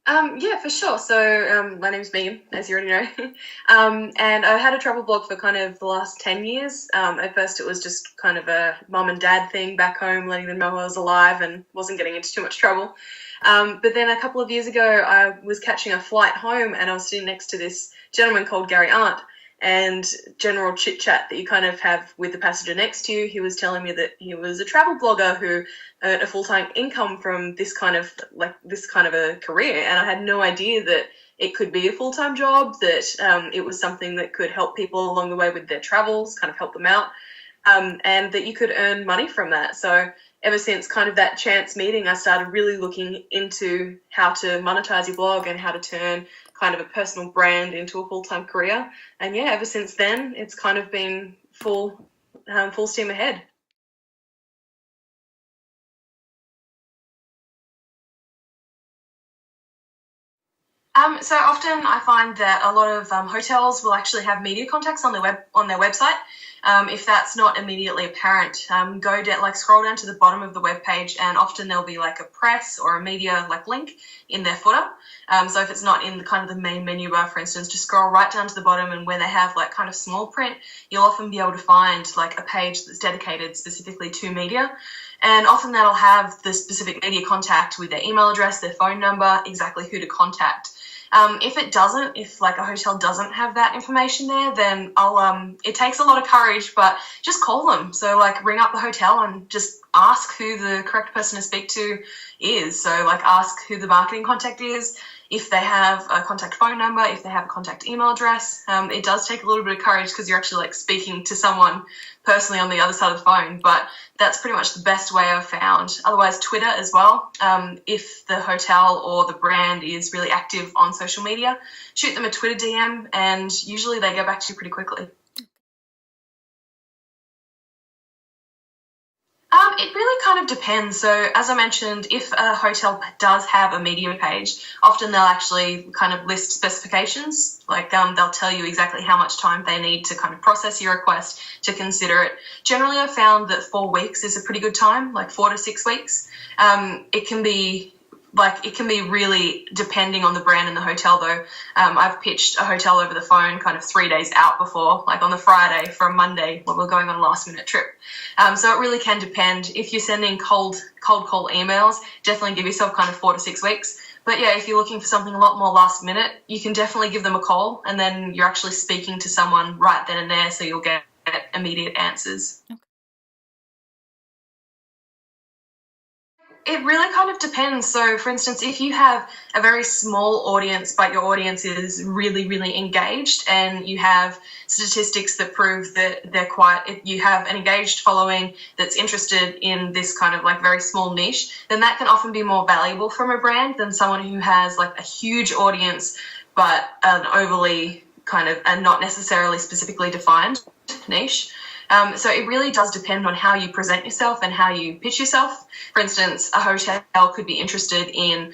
Yeah, for sure. So, my name's Megan, as you already know. And I had a travel blog for kind of the last 10 years. At first, it was just kind of a mum and dad thing back home, letting them know I was alive and wasn't getting into too much trouble. But then a couple of years ago, I was catching a flight home and I was sitting next to this gentleman called Gary Arndt. And general chit chat that you kind of have with the passenger next to you, he was telling me that he was a travel blogger who earned a full-time income from this kind of a career, and I had no idea that it could be a full-time job, that it was something that could help people along the way with their travels, kind of help them out, and that you could earn money from that. So ever since kind of that chance meeting, I started really looking into how to monetize your blog and how to turn kind of a personal brand into a full-time career. And yeah, ever since then, it's kind of been full steam ahead. So often I find that a lot of hotels will actually have media contacts on their website. If that's not immediately apparent, scroll down to the bottom of the web page, and often there'll be like a press or a media like link in their footer. So if it's not in the kind of the main menu bar, for instance, just scroll right down to the bottom, and where they have like kind of small print, you'll often be able to find like a page that's dedicated specifically to media. And often that'll have the specific media contact with their email address, their phone number, exactly who to contact. If it doesn't, if like a hotel doesn't have that information there, then it takes a lot of courage, but just call them. So like ring up the hotel and just ask who the correct person to speak to is. So like ask who the marketing contact is, if they have a contact phone number, if they have a contact email address. It does take a little bit of courage because you're actually like speaking to someone personally on the other side of the phone, but that's pretty much the best way I've found. Otherwise, Twitter as well. If the hotel or the brand is really active on social media, shoot them a Twitter DM, and usually they get back to you pretty quickly. It really kind of depends. So, as I mentioned, if a hotel does have a media page, often they'll actually kind of list specifications. Like they'll tell you exactly how much time they need to kind of process your request, to consider it. Generally, I've found that 4 weeks is a pretty good time, like 4 to 6 weeks. It can be really depending on the brand and the hotel, though. I've pitched a hotel over the phone kind of 3 days out before, like on the Friday for a Monday when we're going on a last minute trip. So it really can depend. If you're sending cold call emails, definitely give yourself kind of 4 to 6 weeks. But yeah, if you're looking for something a lot more last minute, you can definitely give them a call, and then you're actually speaking to someone right then and there, so you'll get immediate answers. It really kind of depends. So, for instance, if you have a very small audience, but your audience is really, really engaged, and you have statistics that prove that you have an engaged following that's interested in this kind of like very small niche, then that can often be more valuable from a brand than someone who has like a huge audience, but an overly kind of and not necessarily specifically defined niche. So it really does depend on how you present yourself and how you pitch yourself. For instance, a hotel could be interested in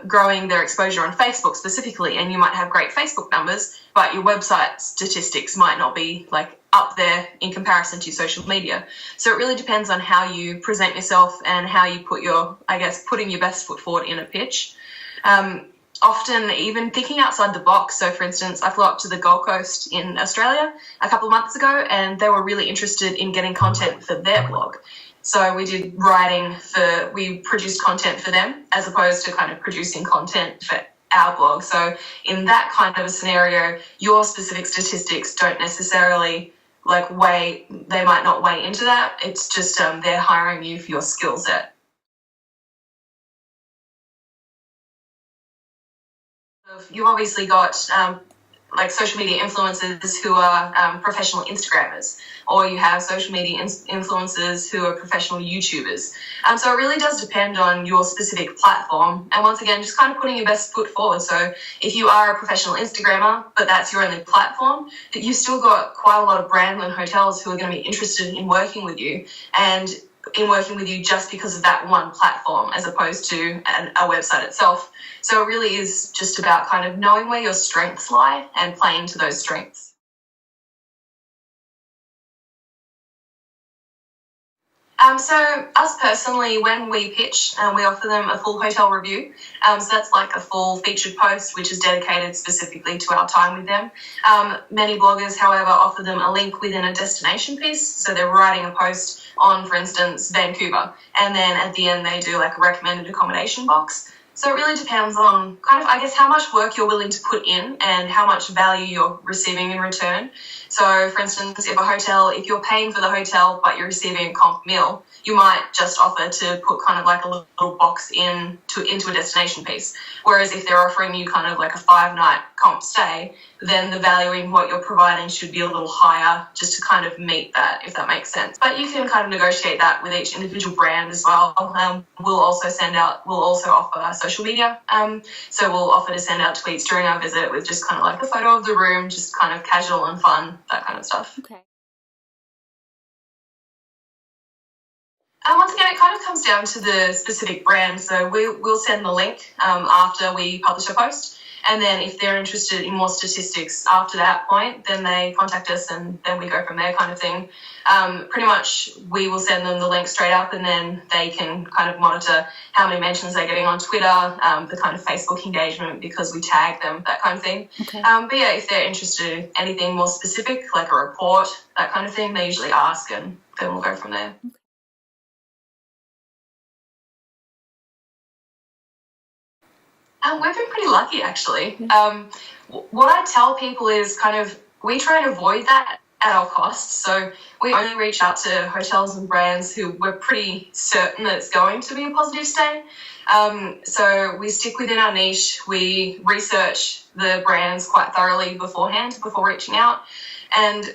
growing their exposure on Facebook specifically, and you might have great Facebook numbers, but your website statistics might not be like up there in comparison to your social media. So it really depends on how you present yourself and how you putting your best foot forward in a pitch. Often even thinking outside the box. So, for instance, I flew up to the Gold Coast in Australia a couple of months ago, and they were really interested in getting content for their blog. So we produced content for them as opposed to kind of producing content for our blog. So in that kind of a scenario, your specific statistics don't necessarily they might not weigh into that. It's just they're hiring you for your skill set. You've obviously got like social media influencers who are professional Instagrammers, or you have social media influencers who are professional YouTubers. So it really does depend on your specific platform. And once again, just kind of putting your best foot forward. So if you are a professional Instagrammer, but that's your only platform, that you've still got quite a lot of brands and hotels who are going to be interested in working with you, and in working with you just because of that one platform as opposed to a website itself. So it really is just about kind of knowing where your strengths lie and playing to those strengths. So us personally, when we pitch, we offer them a full hotel review. So that's like a full featured post, which is dedicated specifically to our time with them. Many bloggers, however, offer them a link within a destination piece. So they're writing a post on, for instance, Vancouver, and then at the end they do like a recommended accommodation box. So it really depends on kind of, I guess, how much work you're willing to put in and how much value you're receiving in return. So, for instance, if you're paying for the hotel but you're receiving a comp meal, you might just offer to put kind of like a little box into a destination piece. Whereas if they're offering you kind of like a 5-night comp stay, then the value in what you're providing should be a little higher just to kind of meet that, if that makes sense. But you can kind of negotiate that with each individual brand as well. We'll also offer social media. So we'll offer to send out tweets during our visit with just kind of like a photo of the room, just kind of casual and fun, that kind of stuff. Okay. Once again, it kind of comes down to the specific brand. So we'll send the link after we publish a post. And then if they're interested in more statistics after that point, then they contact us and then we go from there kind of thing. Pretty much we will send them the link straight up and then they can kind of monitor how many mentions they're getting on Twitter, the kind of Facebook engagement because we tag them, that kind of thing. Okay. But yeah, if they're interested in anything more specific, like a report, that kind of thing, they usually ask and then we'll go from there. Okay. We've been pretty lucky, actually. What I tell people is kind of we try and avoid that at all costs. So we only reach out to hotels and brands who we're pretty certain that it's going to be a positive stay. So we stick within our niche. We research the brands quite thoroughly beforehand before reaching out. And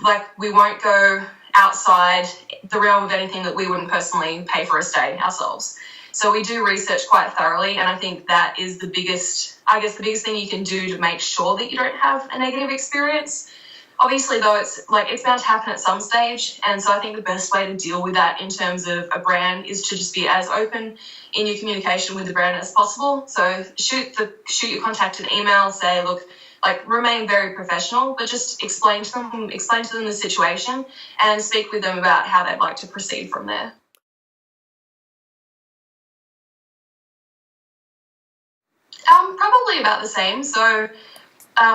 like we won't go outside the realm of anything that we wouldn't personally pay for a stay ourselves. So we do research quite thoroughly, and I think that is the biggest thing you can do to make sure that you don't have a negative experience. Obviously, though, it's bound to happen at some stage, and so I think the best way to deal with that in terms of a brand is to just be as open in your communication with the brand as possible. So shoot your contact an email, say, look, remain very professional, but just explain to them the situation and speak with them about how they'd like to proceed from there. Probably about the same. So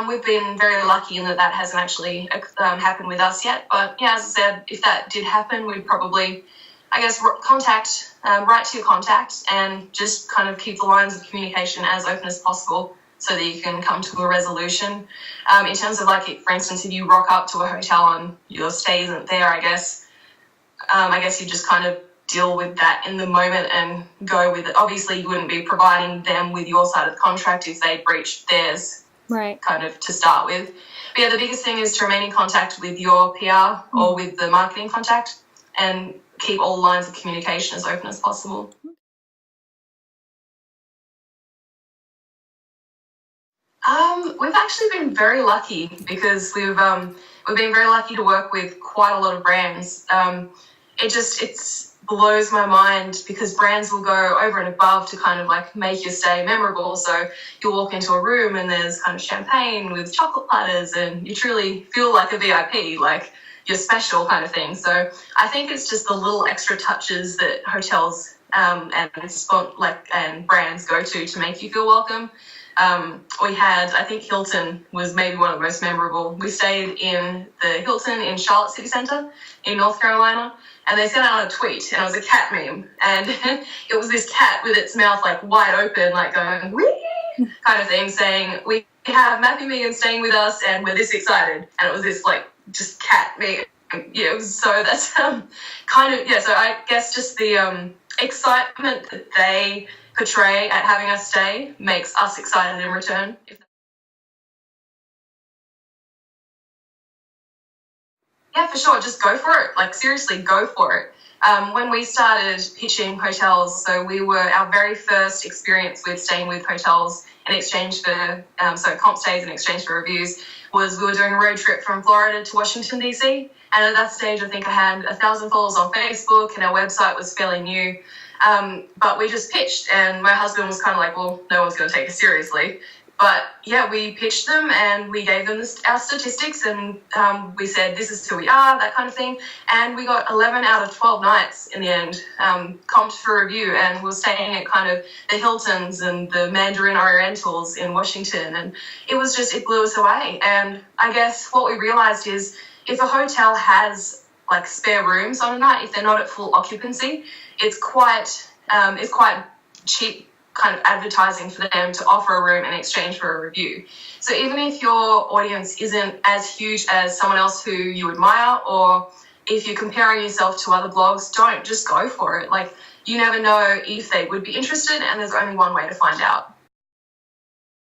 we've been very lucky in that hasn't actually happened with us yet. But yeah, as I said, if that did happen, we'd probably, I guess, write to your contact and just kind of keep the lines of communication as open as possible so that you can come to a resolution. In terms of for instance, if you rock up to a hotel and your stay isn't there, I guess you just kind of deal with that in the moment and go with it. Obviously, you wouldn't be providing them with your side of the contract if they breached theirs, right? Kind of to start with. But yeah, the biggest thing is to remain in contact with your PR or with the marketing contact and keep all lines of communication as open as possible. We've actually been very lucky because we've been very lucky to work with quite a lot of brands. It blows my mind because brands will go over and above to kind of make your stay memorable. So you'll walk into a room and there's kind of champagne with chocolate platters and you truly feel like a VIP, like you're special kind of thing. So I think it's just the little extra touches that hotels and brands go to make you feel welcome. I think Hilton was maybe one of the most memorable. We stayed in the Hilton in Charlotte City Centre in North Carolina, and they sent out a tweet, and it was a cat meme, and it was this cat with its mouth wide open, going wee kind of thing, saying we have Mapping Meagan staying with us, and we're this excited, and it was this just cat meme. Yeah, so that's So I guess just the excitement that they portray at having us stay makes us excited in return. Yeah, for sure. Just go for it. Seriously, go for it. When we started pitching hotels, so our very first experience with staying with hotels in exchange for, comp stays in exchange for reviews, was we were doing a road trip from Florida to Washington, D.C. And at that stage, I think I had 1,000 followers on Facebook and our website was fairly new. But we just pitched and my husband was kind of well, no one's going to take us seriously. But yeah, we pitched them and we gave them our statistics, and we said, this is who we are, that kind of thing. And we got 11 out of 12 nights in the end, comped for review, and we were staying at kind of the Hiltons and the Mandarin Orientals in Washington. And it blew us away. And I guess what we realized is if a hotel has like spare rooms on a night, if they're not at full occupancy, it's quite cheap kind of advertising for them to offer a room in exchange for a review. So even if your audience isn't as huge as someone else who you admire, or if you're comparing yourself to other blogs, don't just go for it. Like, you never know if they would be interested, and there's only one way to find out.